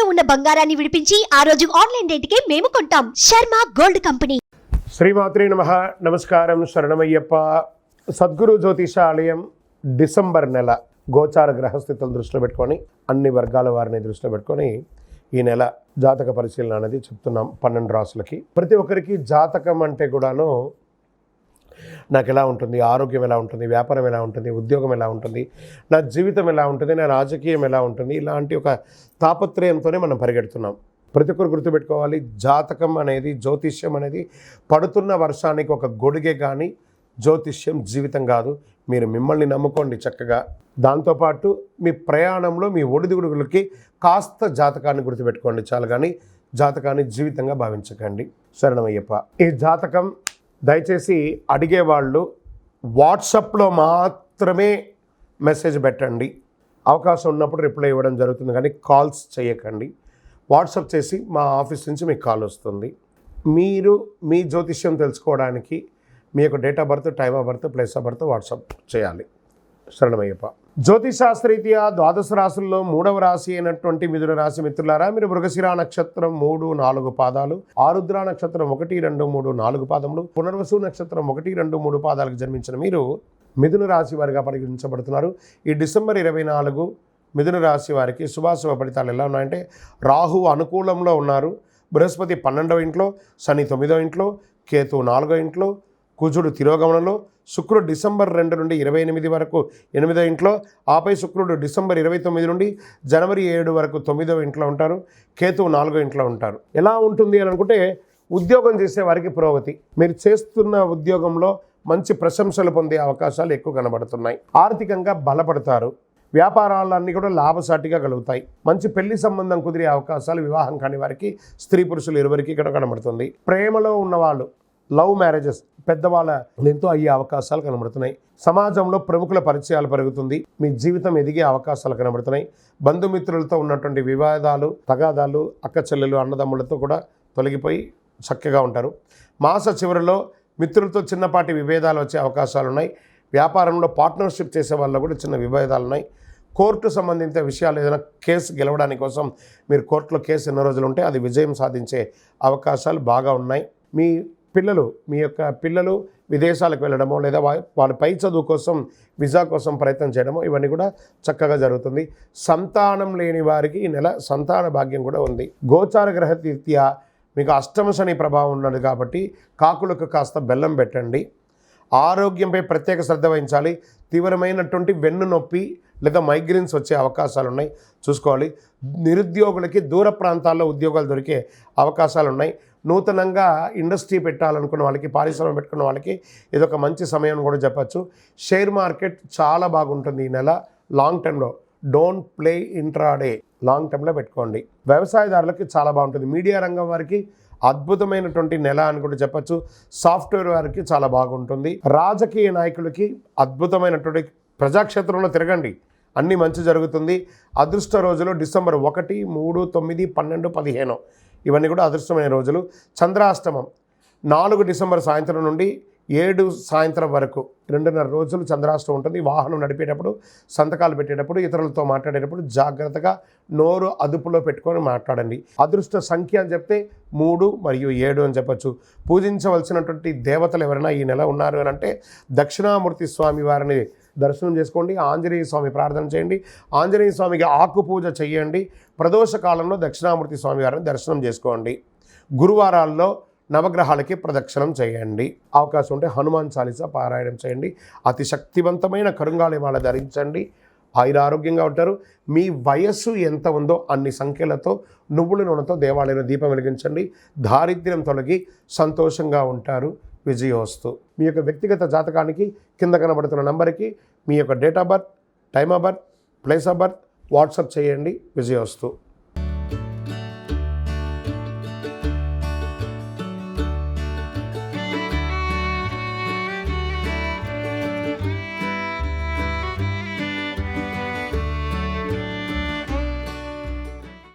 ఇంట్లో ఉన్న బంగారాన్ని విడిపించి ఆ రోజు ఆన్లైన్ రేటుకే మేము కొంటాం. Sharma gold company. శ్రీమాత్రే నమః. నమస్కారం. శరణమయ్యప్ప. సద్గురు జ్యోతిష ఆలయం డిసెంబర్ నెల గోచార గ్రహస్థితులను దృష్టిలో పెట్టుకొని అన్ని వర్గాల వారిని దృష్టిలో పెట్టుకొని ఈ నెల జాతక పరిశీలన అనేది చెప్తున్నాం 12 రాసులకి. ప్రతి ఒక్కరికి జాతకం అంటే కూడాను నాకు ఎలా ఉంటుంది, ఆరోగ్యం ఎలా ఉంటుంది, వ్యాపారం ఎలా ఉంటుంది, ఉద్యోగం ఎలా ఉంటుంది, నా జీవితం ఎలా ఉంటుంది, నా రాజకీయం ఎలా ఉంటుంది, ఇలాంటి ఒక తాపత్రయంతోనే మనం పరిగెడుతున్నాం. ప్రతి ఒక్కరు గుర్తుపెట్టుకోవాలి, జాతకం అనేది, జ్యోతిష్యం అనేది పడుతున్న వర్షానికి ఒక గొడుగే కానీ జ్యోతిష్యం జీవితం కాదు. మీరు మిమ్మల్ని నమ్ముకోండి చక్కగా. దాంతోపాటు మీ ప్రయాణంలో మీ ఒడిదుడుగులకి కాస్త జాతకాన్ని గుర్తుపెట్టుకోండి చాలు, కానీ జాతకాన్ని జీవితంగా భావించకండి. శరణమయ్యప్ప. ఈ జాతకం దయచేసి అడిగేవాళ్ళు వాట్సాప్లో మాత్రమే మెసేజ్ పెట్టండి. అవకాశం ఉన్నప్పుడు రిప్లై ఇవ్వడం జరుగుతుంది, కానీ కాల్స్ చేయకండి. వాట్సాప్ చేసి మా ఆఫీస్ నుంచి మీకు కాల్ వస్తుంది. మీరు మీ జ్యోతిష్యం తెలుసుకోవడానికి మీ యొక్క date of birth, time of birth, place of birth WhatsApp చేయాలి. శరణమయ్యప్ప. జ్యోతిశాస్త్రరీత్యా ద్వాదశ రాశుల్లో 3వ రాశి అయినటువంటి మిథున రాశి మిత్రులారా, మీరు మృగశిర నక్షత్రం 3, 4 పాదాలు, ఆరుద్ర నక్షత్రం 1, 2, 3, 4 పాదములు, పునర్వసు నక్షత్రం 1, 2, 3 పాదాలకు జన్మించిన మీరు మిథున రాశి వారిగా పరిగణించబడుతున్నారు. ఈ డిసెంబర్ 24 మిథున రాశి వారికి శుభాశుభ ఫలితాలు ఎలా ఉన్నాయంటే, రాహు అనుకూలంలో ఉన్నారు, బృహస్పతి 12వ ఇంట్లో, శని 9వ ఇంట్లో, కేతు 4వ ఇంట్లో, కుజుడు తిరోగమనంలో, శుక్రుడు డిసెంబర్ 2 నుండి 28 వరకు 8వ ఇంట్లో, ఆపై శుక్రుడు డిసెంబర్ 29 నుండి జనవరి 7 వరకు 9వ ఇంట్లో ఉంటారు, కేతువు 4వ ఇంట్లో ఉంటారు. ఎలా ఉంటుంది అని అనుకుంటే, ఉద్యోగం చేసే వారికి పురోగతి, మీరు చేస్తున్న ఉద్యోగంలో మంచి ప్రశంసలు పొందే అవకాశాలు ఎక్కువ కనబడుతున్నాయి. ఆర్థికంగా బలపడతారు, వ్యాపారాలన్నీ కూడా లాభసాటిగా కలుగుతాయి. మంచి పెళ్లి సంబంధం కుదిరే అవకాశాలు, వివాహం కాని వారికి, స్త్రీ పురుషులు ఇరువురికి ఇక్కడ కనబడుతుంది. ప్రేమలో ఉన్నవాళ్ళు, లవ్ మ్యారేజెస్ పెద్దవాళ్ళ ఎంతో అయ్యే అవకాశాలు కనబడుతున్నాయి. సమాజంలో ప్రముఖుల పరిచయాలు పెరుగుతుంది, మీ జీవితం ఎదిగే అవకాశాలు కనబడుతున్నాయి. బంధుమిత్రులతో ఉన్నటువంటి వివాదాలు, తగాదాలు, అక్క చెల్లెలు, అన్నదమ్ములతో కూడా తొలగిపోయి చక్కగా ఉంటారు. మాస చివరిలో మిత్రులతో చిన్నపాటి విభేదాలు వచ్చే అవకాశాలు ఉన్నాయి. వ్యాపారంలో పార్ట్నర్షిప్ చేసే వాళ్ళలో కూడా చిన్న విభేదాలు ఉన్నాయి. కోర్టు సంబంధిత విషయాలు, ఏదైనా కేసు గెలవడానికి కోసం మీరు కోర్టులో కేసు ఎన్నో రోజులు ఉంటే అది విజయం సాధించే అవకాశాలు బాగా ఉన్నాయి. మీ యొక్క పిల్లలు విదేశాలకు వెళ్ళడమో, లేదా వాళ్ళ పై చదువు కోసం వీసా కోసం ప్రయత్నం చేయడమో, ఇవన్నీ కూడా చక్కగా జరుగుతుంది. సంతానం లేని వారికి ఈ నెల సంతాన భాగ్యం కూడా ఉంది. గోచార గ్రహరీత్యా మీకు అష్టమ శని ప్రభావం ఉన్నది కాబట్టి కాకులకు కాస్త బెల్లం పెట్టండి. ఆరోగ్యంపై ప్రత్యేక శ్రద్ధ వహించాలి. తీవ్రమైనటువంటి వెన్ను నొప్పి లేదా మైగ్రేన్స్ వచ్చే అవకాశాలు ఉన్నాయి, చూసుకోవాలి. నిరుద్యోగులకి దూర ప్రాంతాల్లో ఉద్యోగాలు దొరికే అవకాశాలు ఉన్నాయి. నూతనంగా ఇండస్ట్రీ పెట్టాలనుకున్న వాళ్ళకి, పారిశ్రమ పెట్టుకున్న వాళ్ళకి ఇదొక మంచి సమయం కూడా చెప్పచ్చు. షేర్ మార్కెట్ చాలా బాగుంటుంది ఈ నెల. లాంగ్ టర్మ్లో డోంట్ ప్లే ఇంట్రాడే, లాంగ్ టర్మ్లో పెట్టుకోండి. వ్యవసాయదారులకి చాలా బాగుంటుంది. మీడియా రంగం వారికి అద్భుతమైనటువంటి నెల అని కూడా చెప్పచ్చు. సాఫ్ట్వేర్ వారికి చాలా బాగుంటుంది. రాజకీయ నాయకులకి అద్భుతమైనటువంటి, ప్రజాక్షేత్రంలో తిరగండి, అన్నీ మంచి జరుగుతుంది. అదృష్ట రోజులు డిసెంబర్ 1, 3, 9, 12, 15 ఇవన్నీ కూడా అదృష్టమైన రోజులు. చంద్రాష్టమం 4 డిసెంబర్ సాయంత్రం నుండి 7 సాయంత్రం వరకు 2.5 రోజులు చంద్రాష్టమం ఉంటుంది. వాహనం నడిపేటప్పుడు, సంతకాలు పెట్టేటప్పుడు, ఇతరులతో మాట్లాడేటప్పుడు జాగ్రత్తగా నోరు అదుపులో పెట్టుకొని మాట్లాడండి. అదృష్ట సంఖ్య అని చెప్తే 3 మరియు 7 అని చెప్పచ్చు. పూజించవలసినటువంటి దేవతలు ఎవరైనా ఈ నెల ఉన్నారు అని అంటే, దక్షిణామూర్తి స్వామి వారిని దర్శనం చేసుకోండి. ఆంజనేయ స్వామి ప్రార్థన చేయండి. ఆంజనేయ స్వామికి ఆకు పూజ చేయండి. ప్రదోష కాలంలో దక్షిణామూర్తి స్వామి వారిని దర్శనం చేసుకోండి. గురువారాల్లో నవగ్రహాలకి ప్రదక్షిణం చేయండి. అవకాశం ఉంటే హనుమాన్ చాలీసా పారాయణం చేయండి. అతి శక్తివంతమైన కరుంగాళిమాల ధరించండి. ఆయురారోగ్యంగా ఉంటారు. మీ వయస్సు ఎంత ఉందో అన్ని సంఖ్యలతో నువ్వుల నూనెతో దేవాలయంలో దీపం వెలిగించండి. దారిద్ర్యం తొలగి సంతోషంగా ఉంటారు. విజయోస్తు. మీ యొక్క వ్యక్తిగత జాతకానికి కింద కనబడుతున్న నంబర్కి మీ యొక్క date of birth, time of birth, place of birth WhatsApp చేయండి. విజయోస్తు.